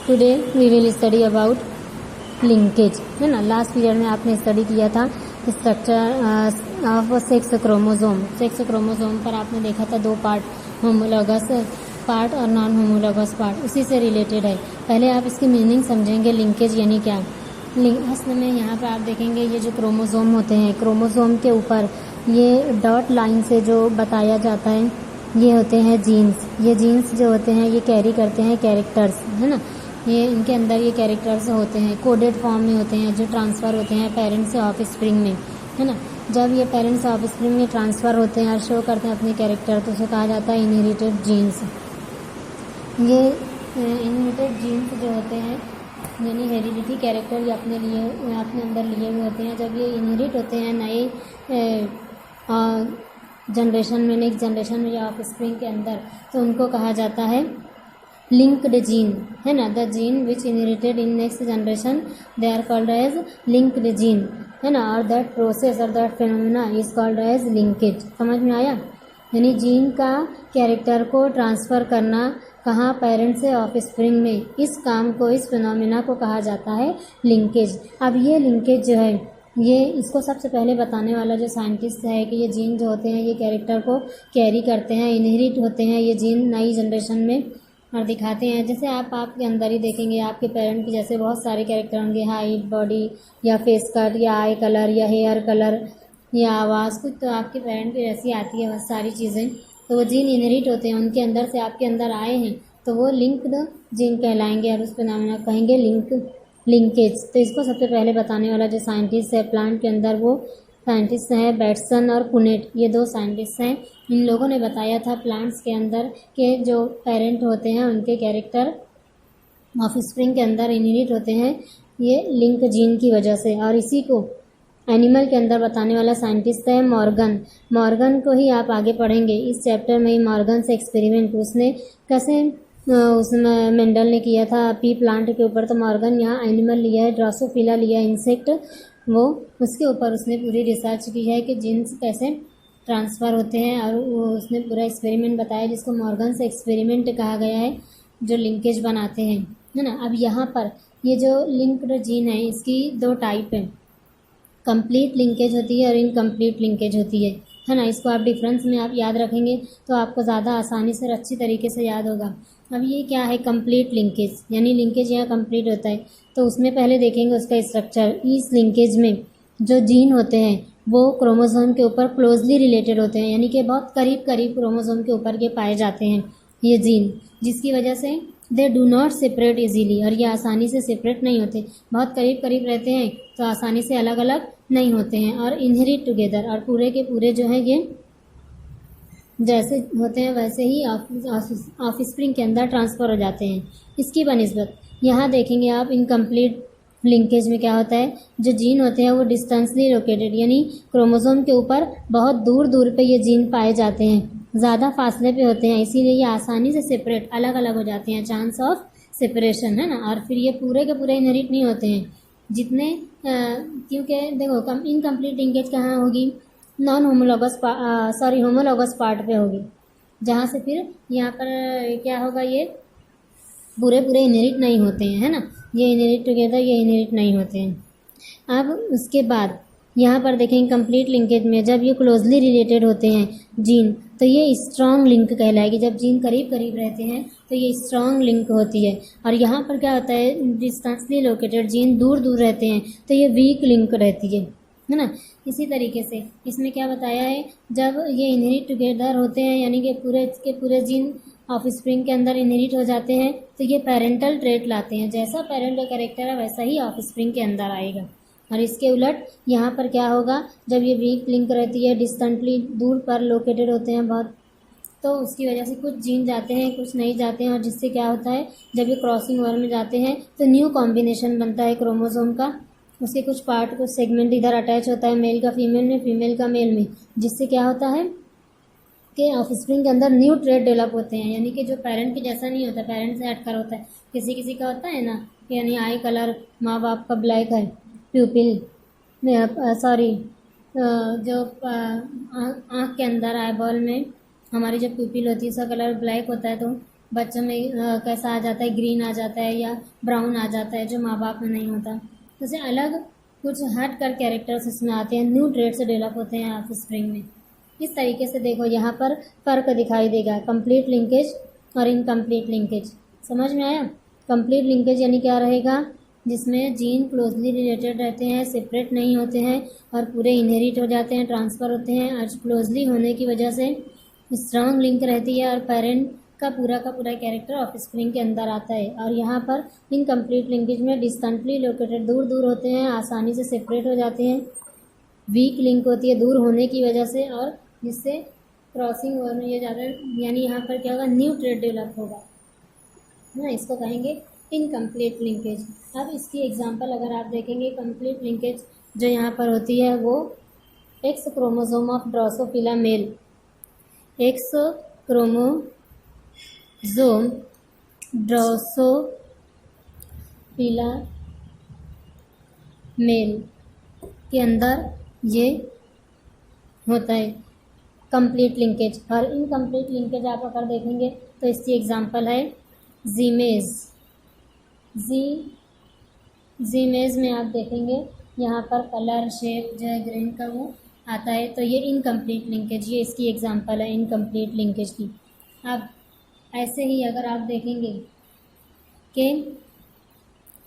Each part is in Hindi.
Today we will study about linkage, है ना। लास्ट पीरियड में आपने स्टडी किया था structure of sex chromosome. Sex chromosome पर आपने देखा था दो पार्ट, होमोलॉगस पार्ट और नॉन होमोलॉगस पार्ट, उसी से रिलेटेड है। पहले आप इसकी मीनिंग समझेंगे, लिंकेज यानी क्या। असल में यहाँ पर आप देखेंगे ये जो क्रोमोसोम होते हैं, क्रोमोसोम के ऊपर ये डॉट लाइन से जो बताया जाता है ये होते हैं जीन्स। ये जीन्स जो होते हैं ये कैरी करते हैं कैरेक्टर्स, है ना। ये इनके अंदर ये कैरेक्टर्स होते हैं, कोडेड फॉर्म में होते हैं, जो ट्रांसफ़र होते हैं पेरेंट्स से ऑफ स्प्रिंग में, है ना। जब ये पेरेंट्स से ऑफ स्प्रिंग में ट्रांसफ़र होते हैं और शो करते हैं अपने कैरेक्टर, तो उसे कहा जाता है इनहेरिटेड जीन्स। ये इनहेरिटेड जीन्स जो होते हैं यानी हेरिडिटी कैरेक्टर ये अपने अंदर लिए हुए होते हैं। जब ये इनहेरिट होते हैं नए जनरेशन में, नेक्स्ट जनरेशन में या ऑफ स्प्रिंग के अंदर, तो उनको कहा जाता है लिंक्ड जीन, है ना। The gene which inherited in next generation they are called as linked gene, है ना। और दैट प्रोसेस और that phenomena is called as linkage. समझ में आया। यानी जीन का कैरेक्टर को ट्रांसफ़र करना कहाँ, पेरेंट्स से ऑफ स्प्रिंग में, इस काम को, इस फिनोमिना को कहा जाता है लिंकेज। अब ये लिंकेज जो है ये इसको सबसे पहले बताने वाला जो साइंटिस्ट है कि ये जीन जो होते हैं ये कैरेक्टर को कैरी करते हैं, इनहेरिट होते हैं ये जीन नई जनरेशन में और दिखाते हैं। जैसे आपके अंदर ही देखेंगे आपके पेरेंट के जैसे बहुत सारे कैरेक्टर होंगे, हाइट, बॉडी या फेस कट या आई कलर या हेयर कलर या आवाज़, कुछ तो आपके पेरेंट की जैसी आती है बहुत सारी चीज़ें। तो वो जीन इनहेरिट होते हैं, उनके अंदर से आपके अंदर आए हैं, तो वो लिंक्ड जीन कहलाएंगे और उस पर नाम कहेंगे लिंकेज। तो इसको सबसे पहले बताने वाला जो साइंटिस्ट है प्लांट के अंदर, वो साइंटिस्ट हैं बैटसन और पुनेट। ये दो साइंटिस्ट हैं। इन लोगों ने बताया था प्लांट्स के अंदर के जो पेरेंट होते हैं उनके कैरेक्टर ऑफ स्प्रिंग के अंदर इनहेरिट होते हैं ये लिंक जीन की वजह से। और इसी को एनिमल के अंदर बताने वाला साइंटिस्ट है मॉर्गन। मॉर्गन को ही आप आगे पढ़ेंगे इस चैप्टर में ही। मॉर्गन से एक्सपेरिमेंट उसने कैसे उसमें मेंडल ने किया था पी प्लांट के ऊपर, तो मॉर्गन यहाँ एनिमल लिया है, ड्रोसोफिला लिया है इंसेक्ट, वो उसके ऊपर उसने पूरी रिसर्च की है कि जीन्स कैसे ट्रांसफ़र होते हैं और वो उसने पूरा एक्सपेरिमेंट बताया जिसको मॉर्गन से एक्सपेरिमेंट कहा गया है, जो लिंकेज बनाते हैं, है ना। अब यहाँ पर ये जो लिंक्ड जीन है इसकी दो टाइप है, कंप्लीट लिंकेज होती है और इनकम्प्लीट लिंकेज होती है ना। इसको आप डिफरेंस में आप याद रखेंगे तो आपको ज़्यादा आसानी से और अच्छी तरीके से याद होगा। अब ये क्या है कंप्लीट लिंकेज, यानी लिंकेज यहाँ कंप्लीट होता है, तो उसमें पहले देखेंगे उसका स्ट्रक्चर। इस लिंकेज में जो जीन होते हैं वो क्रोमोसोम के ऊपर क्लोजली रिलेटेड होते हैं, यानी कि बहुत करीब करीब क्रोमोसोम के ऊपर ये पाए जाते हैं ये जीन, जिसकी वजह से they do not separate easily, और ये आसानी से सेपरेट नहीं होते, बहुत करीब करीब रहते हैं तो आसानी से अलग अलग नहीं होते हैं। और इनहेरिट टुगेदर, और पूरे के पूरे जो है ये जैसे होते हैं वैसे ही ऑफ स्प्रिंग के अंदर ट्रांसफ़र हो जाते हैं। इसकी बनिस्बत यहाँ देखेंगे आप इनकम्प्लीट लिंकेज में क्या होता है, जो जीन होते हैं वो डिस्टेंसली लोकेटेड, यानी क्रोमोसोम के ऊपर बहुत दूर दूर पे ये जीन पाए जाते हैं, ज़्यादा फासले पे होते हैं, इसीलिए ये आसानी से सेपरेट अलग अलग हो जाते हैं, चांस ऑफ सेपरेशन, है ना। और फिर ये पूरे के पूरे इनहेरिट नहीं होते हैं जितने, क्योंकि देखो इनकम्प्लीट लिंकेज कहाँ होगी, नॉन होमोलॉगस होमोलॉगस पार्ट पे होगी, जहाँ से फिर यहाँ पर क्या होगा, ये पूरे पूरे इनहेरिट नहीं होते हैं, है ना। ये इनहेरिट टुगेदर, ये इनहेरिट नहीं होते हैं। अब उसके बाद यहाँ पर देखेंगे कंप्लीट लिंकेज में जब ये क्लोजली रिलेटेड होते हैं जीन, तो ये स्ट्रॉन्ग लिंक कहलाएगी। जब जीन करीब करीब रहते हैं तो ये स्ट्रॉन्ग लिंक होती है। और यहाँ पर क्या होता है, डिस्टेंसली लोकेटेड जीन दूर दूर रहते हैं तो ये वीक लिंक रहती है ना। इसी तरीके से इसमें क्या बताया है, जब ये इनहेरिट टुगेदर होते हैं यानी कि पूरे के पूरे जीन ऑफ स्प्रिंग के अंदर इनहेरिट हो जाते हैं, तो ये पेरेंटल ट्रेट लाते हैं, जैसा पेरेंट का कैरेक्टर है वैसा ही ऑफ स्प्रिंग के अंदर आएगा। और इसके उलट यहाँ पर क्या होगा, जब ये वीक लिंक रहती है, डिस्टेंटली दूर पर लोकेटेड होते हैं बहुत, तो उसकी वजह से कुछ जीन जाते हैं कुछ नहीं जाते हैं, और जिससे क्या होता है जब ये क्रॉसिंग ओवर में जाते हैं तो न्यू कॉम्बिनेशन बनता है क्रोमोसोम का, उसके कुछ पार्ट कुछ सेगमेंट इधर अटैच होता है, मेल का फीमेल में, फीमेल का मेल में, जिससे क्या होता है कि ऑफ स्प्रिंग के अंदर न्यू ट्रेट डेवलप होते हैं, यानी कि जो पेरेंट के जैसा नहीं होता, पेरेंट से हटकर होता है। किसी किसी का होता है ना, यानी आई कलर माँ बाप का ब्लैक है, प्यूपिल सॉरी जो आँख के अंदर आई बॉल में हमारी जो प्यूपिल होती है उसका कलर ब्लैक होता है, तो बच्चों में कैसा आ जाता है, ग्रीन आ जाता है या ब्राउन आ जाता है, जो माँ बाप में नहीं होता। जैसे अलग कुछ हट कर कैरेक्टर्स इसमें आते हैं, न्यू ट्रेड्स डेवलप होते हैं ऑफ स्प्रिंग में। इस तरीके से देखो यहाँ पर फ़र्क दिखाई देगा, कंप्लीट लिंकेज और इनकम्प्लीट लिंकेज। समझ में आया? कंप्लीट लिंकेज यानी क्या रहेगा, जिसमें जीन क्लोजली रिलेटेड रहते हैं, सेपरेट नहीं होते हैं और पूरे इनहेरिट हो जाते हैं, ट्रांसफ़र होते हैं, और क्लोजली होने की वजह से स्ट्रॉन्ग लिंक रहती है और पेरेंट का पूरा कैरेक्टर ऑफ स्प्रिंग के अंदर आता है। और यहाँ पर इनकम्प्लीट लिंकेज में डिस्टेंटली लोकेटेड, दूर दूर होते हैं, आसानी से सेपरेट हो जाते हैं, वीक लिंक होती है दूर होने की वजह से, और जिससे क्रॉसिंग ओवर में ये ज़्यादा, यानी यहाँ पर क्या होगा, न्यू ट्रेड डेवलप होगा, है ना, इसको कहेंगे इनकम्प्लीट लिंकेज। अब इसकी एग्जांपल अगर आप देखेंगे, कंप्लीट लिंकेज जो यहाँ पर होती है वो X chromosome of drosophila male, X chromosome drosophila male के अंदर ये होता है कंप्लीट लिंकेज। और इनकम्प्लीट लिंकेज आप अगर देखेंगे तो इसकी एग्जांपल है जीमेज। जीमेज में आप देखेंगे यहाँ पर कलर शेप जो है ग्रीन का वो आता है, तो ये इनकम्प्लीट लिंकेज, ये इसकी एग्जांपल है इनकम्प्लीट लिंकेज की। अब ऐसे ही अगर आप देखेंगे कि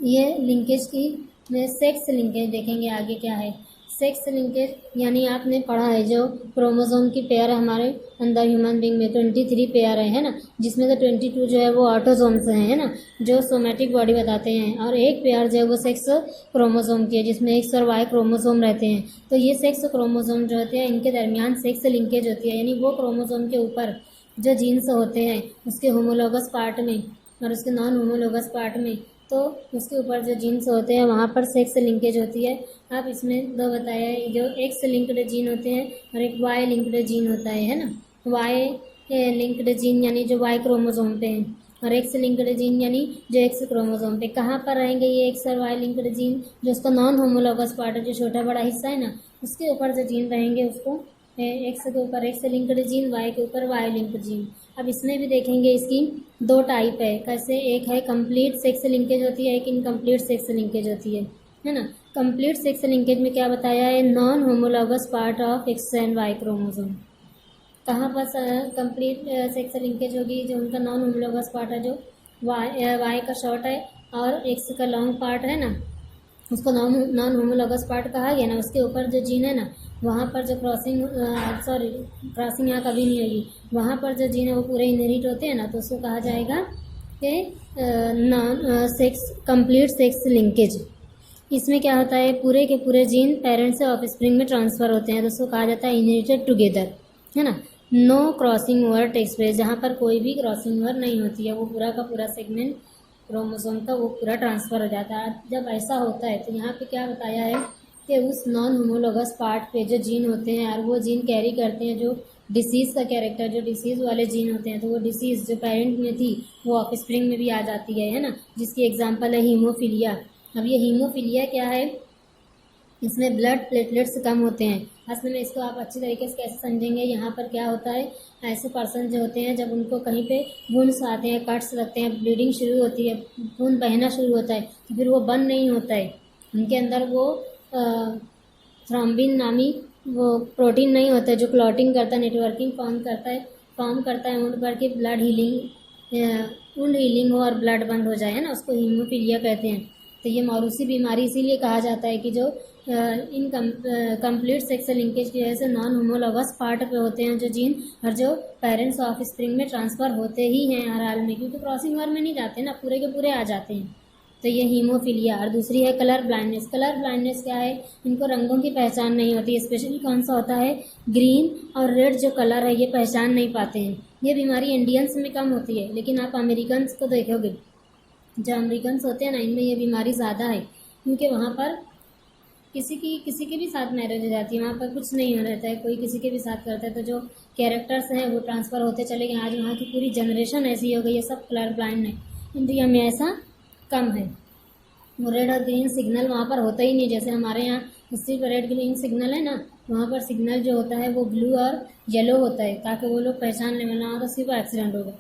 ये लिंकेज की सेक्स लिंकेज देखेंगे, आगे क्या है सेक्स लिंकेज, यानी आपने पढ़ा है जो क्रोमोसोम की पेयर है हमारे अंदर ह्यूमन बींग में 23 पेयर है ना, जिसमें से 22 जो है वो ऑटोसोम्स हैं, है ना, जो सोमेटिक बॉडी बताते हैं, और एक पेयर जो है वो सेक्स क्रोमोसोम की है जिसमें एक्स और वाई क्रोमोसोम रहते हैं। तो ये सेक्स क्रोमोसोम जो होते हैं इनके दरमियान सेक्स लिंकेज होती है, यानी वो क्रोमोसोम के ऊपर जो जीन्स होते हैं उसके होमोलोगस पार्ट में और उसके नॉन होमोलोगस पार्ट में, तो उसके ऊपर जो जीन्स होते हैं वहाँ पर सेक्स लिंकेज होती है। अब इसमें दो बताया है, जो एक्स लिंक्ड जीन होते हैं और एक वाई लिंक्ड जीन होता है ना। वाई लिंक्ड जीन यानी जो वाई क्रोमोसोम पे है, और एक्स लिंक्ड जीन यानी जो एक्स क्रोमोसोम पे। कहाँ पर रहेंगे ये एक्स और वाई लिंक्ड जीन, जो उसका नॉन होमोलोगस पार्ट है, जो छोटा बड़ा हिस्सा है ना, उसके ऊपर जो जीन रहेंगे उसको एक्स के ऊपर एक्स लिंक्ड जीन, वाई के ऊपर वाई लिंक्ड जीन। अब इसमें भी देखेंगे इसकी दो टाइप है, कैसे, एक है कंप्लीट सेक्स लिंकेज होती है, एक इनकम्प्लीट सेक्स लिंकेज होती है ना। कंप्लीट सेक्स लिंकेज में क्या बताया है, non homologous part of X and Y chromosome. कहाँ पर कंप्लीट सेक्स लिंकेज होगी, जो उनका नॉन होमोलोगस पार्ट है, जो वाई का शॉर्ट है और एक्स का लॉन्ग पार्ट है ना, उसको नॉन होमोलोगस पार्ट कहा गया ना, उसके ऊपर जो जीन है ना, वहाँ पर जो क्रॉसिंग यहाँ कभी नहीं होगी, वहाँ पर जो जीन है वो पूरे इनहेरिट होते हैं ना, तो उसको कहा जाएगा कि non sex complete sex linkage. इसमें क्या होता है, पूरे के पूरे जीन पेरेंट्स से ऑफ स्प्रिंग में ट्रांसफ़र होते हैं, तो उसको कहा जाता है इनहेरिटेड टुगेदर, है ना। No crossing over takes place, जहाँ पर कोई भी क्रॉसिंग ओवर नहीं होती है, वो पूरा का पूरा सेगमेंट क्रोमोसोम का वो पूरा ट्रांसफ़र हो जाता है। जब ऐसा होता है तो यहाँ पे क्या बताया है कि उस नॉन होमोलोगस पार्ट पे जो जीन होते हैं और वो जीन कैरी करते हैं जो डिसीज़ का कैरेक्टर, जो डिसीज़ वाले जीन होते हैं, तो वो डिसीज़ जो पेरेंट में थी वो ऑफ स्प्रिंग में भी आ जाती है ना, जिसकी एग्जांपल है हीमोफीलिया। अब ये हीमोफीलिया क्या है, इसमें ब्लड प्लेटलेट्स कम होते हैं। असल में इसको आप अच्छी तरीके से कैसे समझेंगे, यहाँ पर क्या होता है, ऐसे पर्सन जो होते हैं जब उनको कहीं पे वुंड्स आते हैं, कट्स लगते हैं, ब्लीडिंग शुरू होती है, खून बहना शुरू होता है, तो फिर वो बंद नहीं होता है, उनके अंदर वो थ्रोम्बिन नामी वो प्रोटीन नहीं होता है जो क्लॉटिंग करता है, नेटवर्किंग फॉर्म करता है वुंड पर कि ब्लड वुंड हीलिंग हो और ब्लड बंद हो जाए, है ना, उसको हीमोफीलिया कहते हैं। तो ये मौरूसी बीमारी इसीलिए कहा जाता है कि जो कंप्लीट सेक्स लिंकेज की वजह से नॉन होमोलोगस पार्ट पे होते हैं जो जीन, और जो पेरेंट्स ऑफ स्प्रिंग में ट्रांसफ़र होते ही हैं हर हाल में, क्योंकि क्रॉसिंग ओवर में नहीं जाते ना, पूरे के पूरे आ जाते हैं। तो ये हीमोफीलिया। और दूसरी है कलर ब्लाइंडनेस। कलर ब्लाइंडनेस क्या है, इनको रंगों की पहचान नहीं होती, स्पेशली कौन सा होता है, ग्रीन और रेड जो कलर है ये पहचान नहीं पाते हैं। ये बीमारी इंडियंस में कम होती है, लेकिन आप अमेरिकन्स को देखोगे, जो अमेरिकन्स होते हैं ना, इनमें ये बीमारी ज़्यादा है, क्योंकि वहाँ पर किसी के भी साथ मैरिज हो जाती है, वहाँ पर कुछ नहीं हो रहता है, कोई किसी के भी साथ करता है, तो जो कैरेक्टर्स हैं वो ट्रांसफ़र होते चले गए। आज वहाँ की पूरी जनरेशन ऐसी हो गई है, सब कलर ब्लाइंड है। इंडिया में ऐसा कम है, वो रेड और ग्रीन सिग्नल वहाँ पर होता ही नहीं। जैसे हमारे यहाँ सिर्फ रेड ग्रीन सिग्नल है ना, वहाँ पर सिग्नल जो होता है वो ब्लू और येलो होता है, ताकि वो लोग पहचान लें, वरना तो सिर्फ एक्सीडेंट होगा।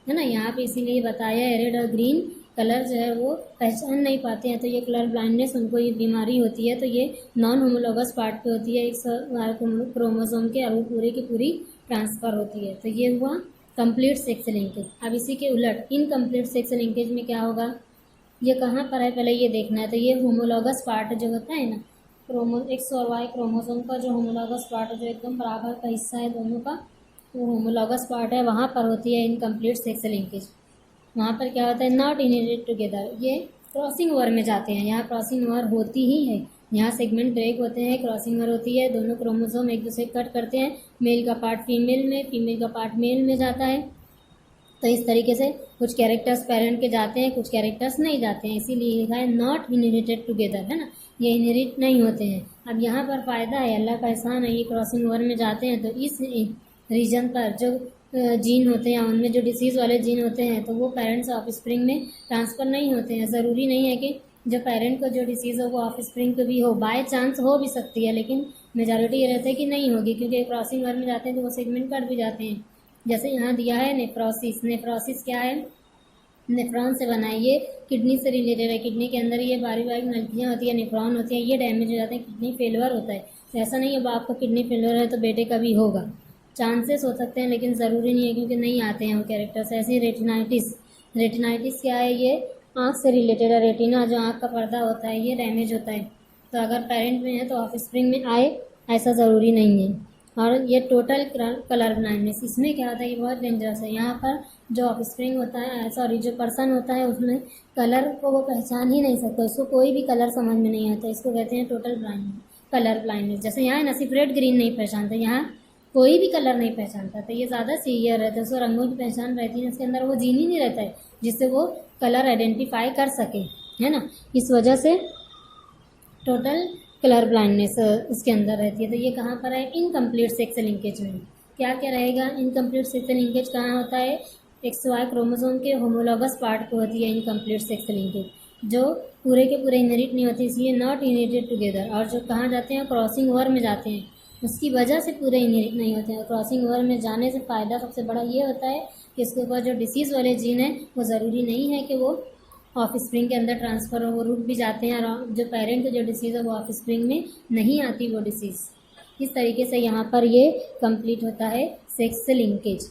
है ना। यहाँ पे इसीलिए बताया है रेड और ग्रीन कलर जो है वो पहचान नहीं पाते हैं, तो ये कलर ब्लाइंडनेस उनको ये बीमारी होती है। तो ये नॉन होमोलॉगस पार्ट पे होती है एक क्रोमोसोम के, और वो पूरे की पूरी ट्रांसफ़र होती है। तो ये हुआ कंप्लीट सेक्स लिंकेज। अब इसी के उलट इनकम्प्लीट सेक्स लिंकेज में क्या होगा, ये कहाँ पर है पहले ये देखना है। तो ये होमोलॉगस पार्ट जो होता है ना, एक्स और वाई क्रोमोसोम का जो होमोलॉगस पार्ट जो एकदम बराबर का हिस्सा है दोनों का, वो होमोलॉगस पार्ट है, वहाँ पर होती है इनकम्प्लीट सेक्स लिंकेज। वहाँ पर क्या होता है, नॉट इनहेरिटेड टुगेदर, ये क्रॉसिंग ओवर में जाते हैं। यहाँ क्रॉसिंग ओवर होती ही है, यहाँ सेगमेंट ब्रेक होते हैं, क्रॉसिंग ओवर होती है, दोनों क्रोमोसोम एक दूसरे कट करते हैं, मेल का पार्ट फीमेल में, फीमेल का पार्ट मेल में जाता है। तो इस तरीके से कुछ कैरेक्टर्स पेरेंट के जाते हैं, कुछ कैरेक्टर्स नहीं जाते हैं, इसीलिए लिखा है नॉट इनहेरिटेड टुगेदर, है ना, ये इनहेरिट नहीं होते हैं। अब यहाँ पर फ़ायदा है, अल्लाह का एहसान है, ये क्रॉसिंग ओवर में जाते हैं, तो इस रीजन पर जो जीन होते हैं, उनमें जो डिसीज़ वाले जीन होते हैं, तो वो पेरेंट्स ऑफ स्प्रिंग में ट्रांसफ़र नहीं होते हैं। ज़रूरी नहीं है कि जो पेरेंट को जो डिसीज़ हो वो ऑफ स्प्रिंग को भी हो, बाय चांस हो भी सकती है, लेकिन मेजॉरिटी ये रहता है कि नहीं होगी, क्योंकि क्रॉसिंग ओवर में जाते हैं तो वो सेगमेंट कट भी जाते हैं। जैसे यहाँ दिया है नेफ्रोसिस, नेफ्रोसिस क्या है, नेफ्रॉन से बना है, ये किडनी से रिलेटेड है। किडनी के अंदर ये बारीक बारीक नलियाँ होती है, नेफ्रॉन होती है, ये डैमेज हो जाते हैं, किडनी फेलियर होता है। तो ऐसा नहीं है आपको किडनी फेलियर है तो बेटे का भी होगा, चांसेस हो सकते हैं, लेकिन ज़रूरी नहीं है, क्योंकि नहीं आते हैं वो कैरेक्टर्स। ऐसे ही रेटिनाइटिस, रेटिनाइटिस क्या है, ये आँख से रिलेटेड है। रेटिना जो आँख का पर्दा होता है ये डैमेज होता है, तो अगर पेरेंट में है तो ऑफ स्प्रिंग में आए, ऐसा ज़रूरी नहीं है। और ये टोटल कलर ब्लाइंडनेस, इसमें क्या होता है, ये बहुत डेंजरस है। यहाँ पर जो ऑफ स्प्रिंग होता है, सॉरी जो पर्सन होता है, उसमें कलर को वो पहचान ही नहीं सकता, उसको कोई भी कलर समझ में नहीं आता, इसको कहते हैं टोटल ब्लाइंड कलर ब्लाइंडनेस। जैसे यहाँ ना सिर्फ रेड ग्रीन नहीं पहचानते, यहाँ कोई भी कलर नहीं पहचानता, तो ये ज़्यादा सीवियर रहता है। उसको रंगों की पहचान रहती है, इसके अंदर वो जीन ही नहीं रहता है जिससे वो कलर आइडेंटिफाई कर सके, है ना। इस वजह से टोटल कलर ब्लाइंडनेस इसके अंदर रहती है। तो ये कहाँ पर है, इनकम्प्लीट सेक्स लिंकेज में। क्या क्या रहेगा, इनकम्प्लीट सेक्स लिंकेज कहाँ होता है, एक्स वाई क्रोमोसोम के होमोलॉगस पार्ट को होती है इनकम्प्लीट सेक्स लिंकेज, जो पूरे के पूरे इनहेरिट नहीं होती, इसलिए नॉट इनहेरिटेड टुगेदर। और जो कहाँ जाते हैं, क्रॉसिंग ओवर में जाते हैं, उसकी वजह से पूरे इनहेरिट नहीं होते हैं। क्रॉसिंग ओवर में जाने से फ़ायदा सबसे बड़ा ये होता है कि इसके ऊपर जो डिसीज़ वाले जीन है वो ज़रूरी नहीं है कि वो ऑफ स्प्रिंग के अंदर ट्रांसफ़र हो, वो रुक भी जाते हैं, और जो पेरेंट जो डिसीज़ है वो ऑफ स्प्रिंग में नहीं आती वो डिसीज़। इस तरीके से यहाँ पर ये कंप्लीट होता है सेक्स लिंकेज।